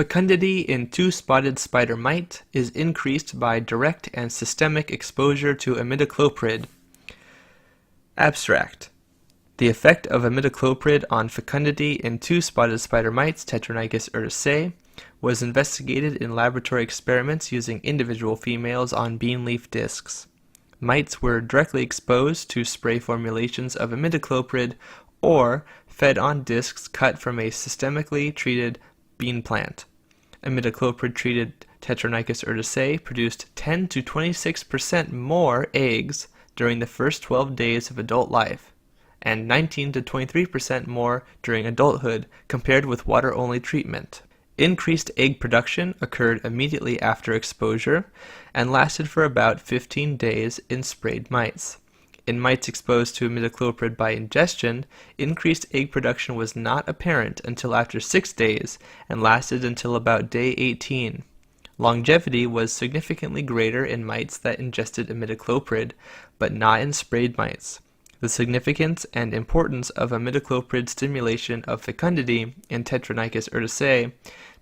Fecundity in two-spotted spider mite is increased by direct and systemic exposure to imidacloprid. Abstract. The effect of imidacloprid on fecundity in two-spotted spider mites, Tetronychus urticae, was investigated in laboratory experiments using individual females on bean leaf discs. Mites were directly exposed to spray formulations of imidacloprid or fed on discs cut from a systemically treated bean plant. Imidacloprid-treated Tetronychus urticae produced 10 to 26% more eggs during the first 12 days of adult life, and 19 to 23% more during adulthood compared with water-only treatment. Increased egg production occurred immediately after exposure and lasted for about 15 days in sprayed mites. In mites exposed to imidacloprid by ingestion, increased egg production was not apparent until after 6 days and lasted until about day 18. Longevity was significantly greater in mites that ingested imidacloprid, but not in sprayed mites. The significance and importance of imidacloprid stimulation of fecundity in Tetronychus urticae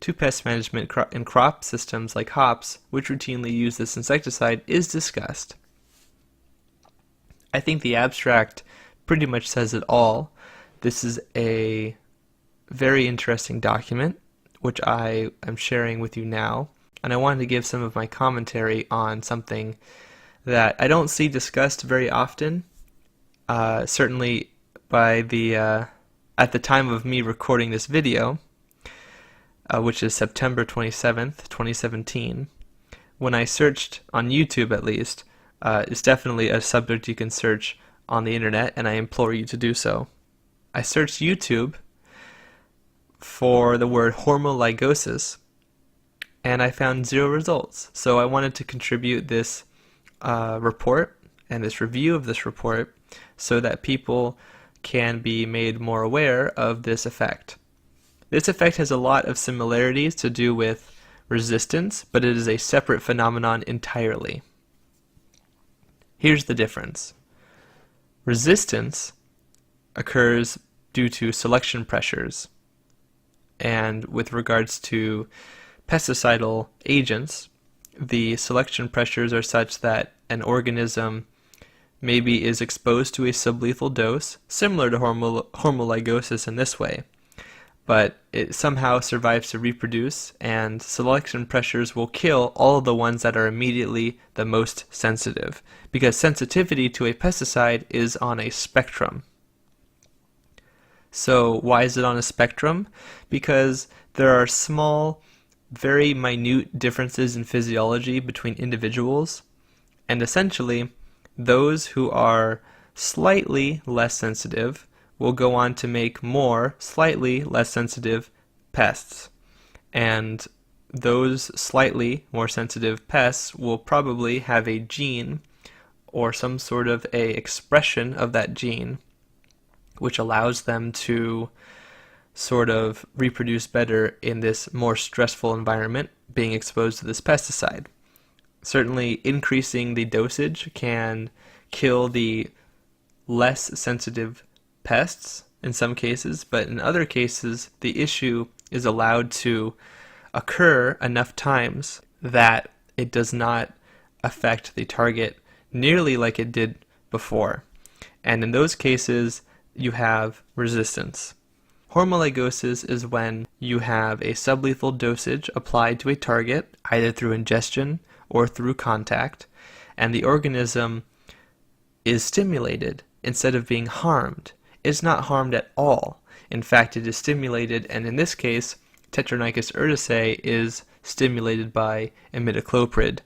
to pest management in crop systems like hops, which routinely use this insecticide, is discussed. I think the abstract pretty much says it all. This is a very interesting document, which I am sharing with you now, and I wanted to give some of my commentary on something that I don't see discussed very often. Certainly by at the time of me recording this video, which is September 27th, 2017, when I searched on YouTube at least, it's definitely a subject you can search on the internet, and I implore you to do so. I searched YouTube for the word hormolygosis, and I found 0 results. So I wanted to contribute this report and this review of this report so that people can be made more aware of this effect. This effect has a lot of similarities to do with resistance, but it is a separate phenomenon entirely. Here's the difference. Resistance occurs due to selection pressures, and with regards to pesticidal agents, the selection pressures are such that an organism maybe is exposed to a sublethal dose, similar to hormolygosis in this way, but it somehow survives to reproduce, and selection pressures will kill all of the ones that are immediately the most sensitive, because sensitivity to a pesticide is on a spectrum. So why is it on a spectrum? Because there are small, very minute differences in physiology between individuals, and essentially those who are slightly less sensitive will go on to make more slightly less sensitive pests, and those slightly more sensitive pests will probably have a gene or some sort of a expression of that gene which allows them to sort of reproduce better in this more stressful environment, being exposed to this pesticide. Certainly increasing the dosage can kill the less sensitive pests in some cases, but in other cases the issue is allowed to occur enough times that it does not affect the target nearly like it did before. And in those cases you have resistance. Hormolygosis is when you have a sublethal dosage applied to a target, either through ingestion or through contact, and the organism is stimulated instead of being harmed. It's not harmed at all. In fact, it is stimulated, and in this case, Tetronychus urticae is stimulated by imidacloprid.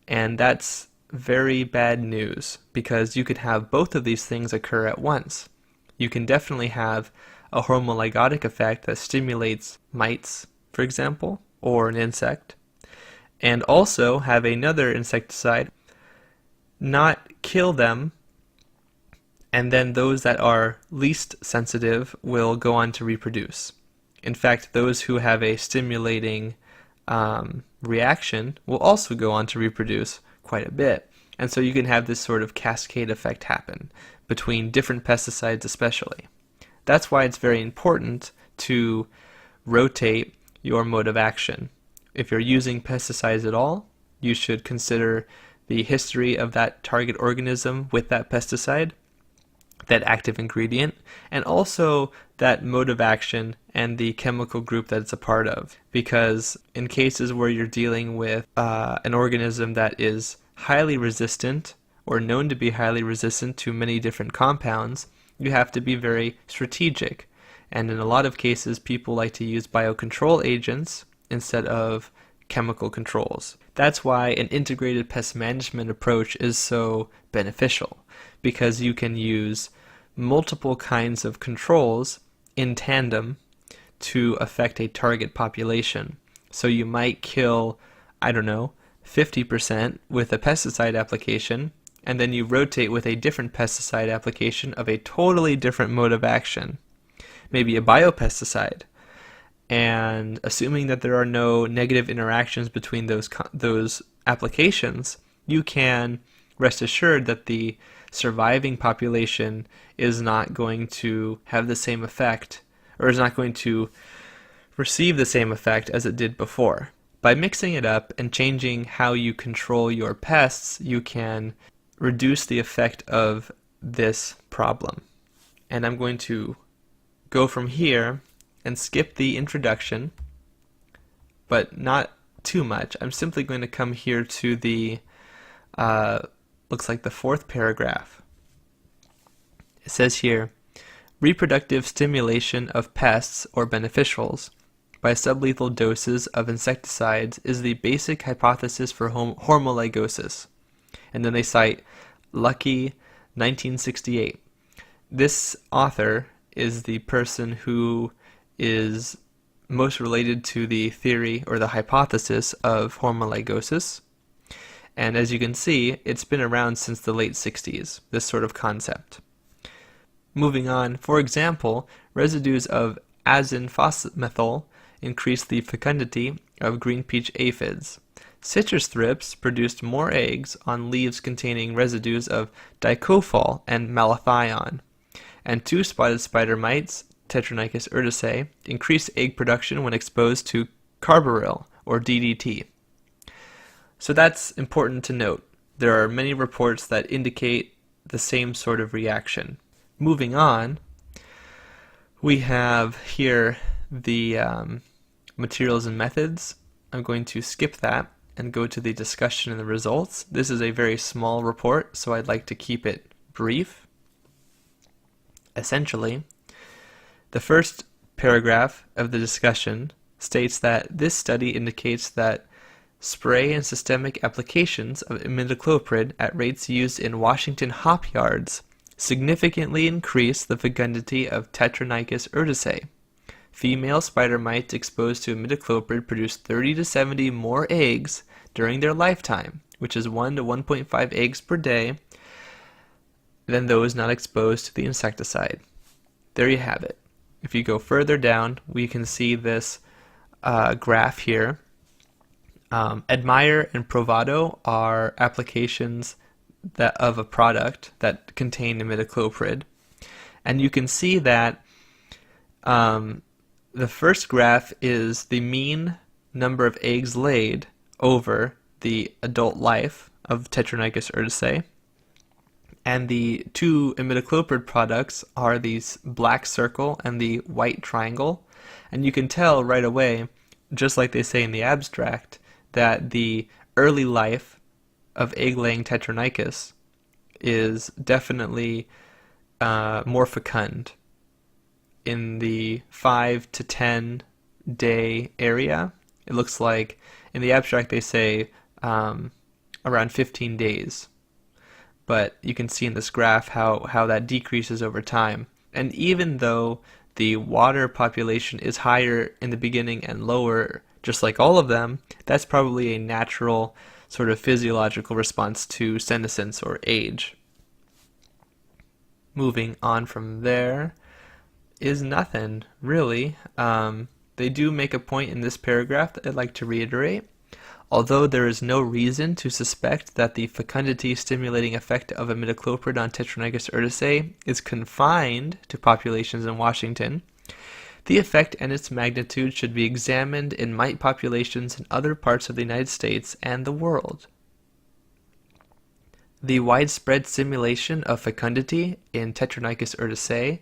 And that's very bad news, because you could have both of these things occur at once. You can definitely have a hormolygotic effect that stimulates mites, for example, or an insect, and also have another insecticide not kill them, and then those that are least sensitive will go on to reproduce. In fact, those who have a stimulating reaction will also go on to reproduce quite a bit. And so you can have this sort of cascade effect happen between different pesticides especially. That's why it's very important to rotate your mode of action. If you're using pesticides at all, you should consider the history of that target organism with that pesticide, that active ingredient, and also that mode of action and the chemical group that it's a part of. Because in cases where you're dealing with an organism that is highly resistant or known to be highly resistant to many different compounds, you have to be very strategic. And in a lot of cases, people like to use biocontrol agents instead of chemical controls. That's why an integrated pest management approach is so beneficial, because you can use multiple kinds of controls in tandem to affect a target population. So you might kill, 50% with a pesticide application, and then you rotate with a different pesticide application of a totally different mode of action, maybe a biopesticide. And assuming that there are no negative interactions between those applications, you can rest assured that the surviving population is not going to have the same effect, or is not going to receive the same effect as it did before. By mixing it up and changing how you control your pests, you can reduce the effect of this problem. And I'm going to go from here and skip the introduction, but not too much. I'm simply going to come here to the, looks like the fourth paragraph. It says here, reproductive stimulation of pests or beneficials by sublethal doses of insecticides is the basic hypothesis for hormolygosis. And then they cite Lucky 1968. This author is the person who is most related to the theory or the hypothesis of hormolygosis. And as you can see, it's been around since the late 60s, this sort of concept. Moving on, for example, residues of azine phosphomethyl increase the fecundity of green peach aphids. Citrus thrips produced more eggs on leaves containing residues of dicophol and malathion. And two spotted spider mites, Tetranychus urticae, increased egg production when exposed to carbaryl, or DDT. So that's important to note. There are many reports that indicate the same sort of reaction. Moving on, we have here the materials and methods. I'm going to skip that and go to the discussion and the results. This is a very small report, so I'd like to keep it brief. Essentially, the first paragraph of the discussion states that this study indicates that spray and systemic applications of imidacloprid at rates used in Washington hop yards significantly increase the fecundity of Tetranychus urticae. Female spider mites exposed to imidacloprid produce 30 to 70 more eggs during their lifetime, which is 1 to 1.5 eggs per day, than those not exposed to the insecticide. There you have it. If you go further down, we can see this graph here. Admire and Provado are applications of a product that contain imidacloprid. And you can see that the first graph is the mean number of eggs laid over the adult life of Tetranychus urticae. And the two imidacloprid products are these black circle and the white triangle. And you can tell right away, just like they say in the abstract, that the early life of egg-laying Tetranychus is definitely more fecund. In the 5 to 10 day area, it looks like in the abstract they say around 15 days. But you can see in this graph how that decreases over time. And even though the water population is higher in the beginning and lower, just like all of them, that's probably a natural sort of physiological response to senescence or age. Moving on from there is nothing, really. They do make a point in this paragraph that I'd like to reiterate. Although there is no reason to suspect that the fecundity stimulating effect of imidacloprid on Tetranychus urticae is confined to populations in Washington, The effect and its magnitude should be examined in mite populations in other parts of the United States and the world. The widespread simulation of fecundity in Tetranychus urticae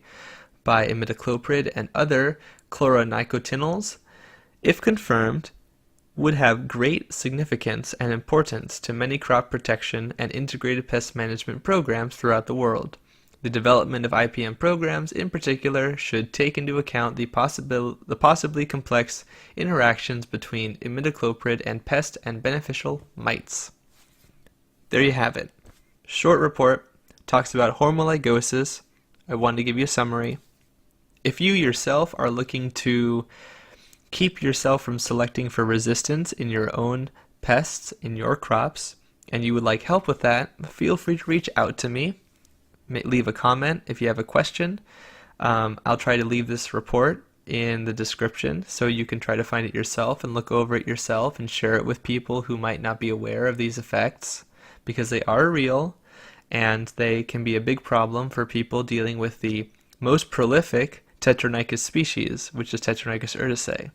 by imidacloprid and other chloronicotinils, if confirmed, would have great significance and importance to many crop protection and integrated pest management programs throughout the world. The development of IPM programs in particular should take into account the possibly complex interactions between imidacloprid and pest and beneficial mites. There you have it. Short report, talks about homolygosis. I wanted to give you a summary. If you yourself are looking to keep yourself from selecting for resistance in your own pests in your crops, and you would like help with that, feel free to reach out to me. Leave a comment if you have a question. I'll try to leave this report in the description so you can try to find it yourself and look over it yourself and share it with people who might not be aware of these effects, because they are real and they can be a big problem for people dealing with the most prolific Tetranychus species, which is Tetranychus urticae.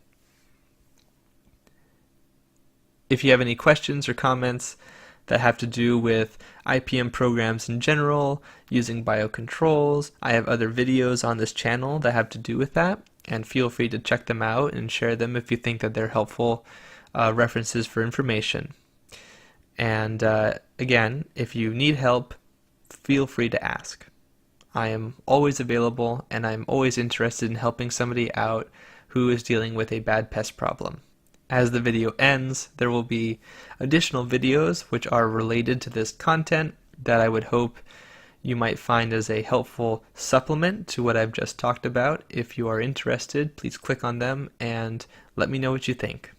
If you have any questions or comments that have to do with IPM programs in general, using biocontrols, I have other videos on this channel that have to do with that, and feel free to check them out and share them if you think that they're helpful references for information. And again, if you need help, feel free to ask. I am always available, and I'm always interested in helping somebody out who is dealing with a bad pest problem. As the video ends, there will be additional videos which are related to this content that I would hope you might find as a helpful supplement to what I've just talked about. If you are interested, please click on them and let me know what you think.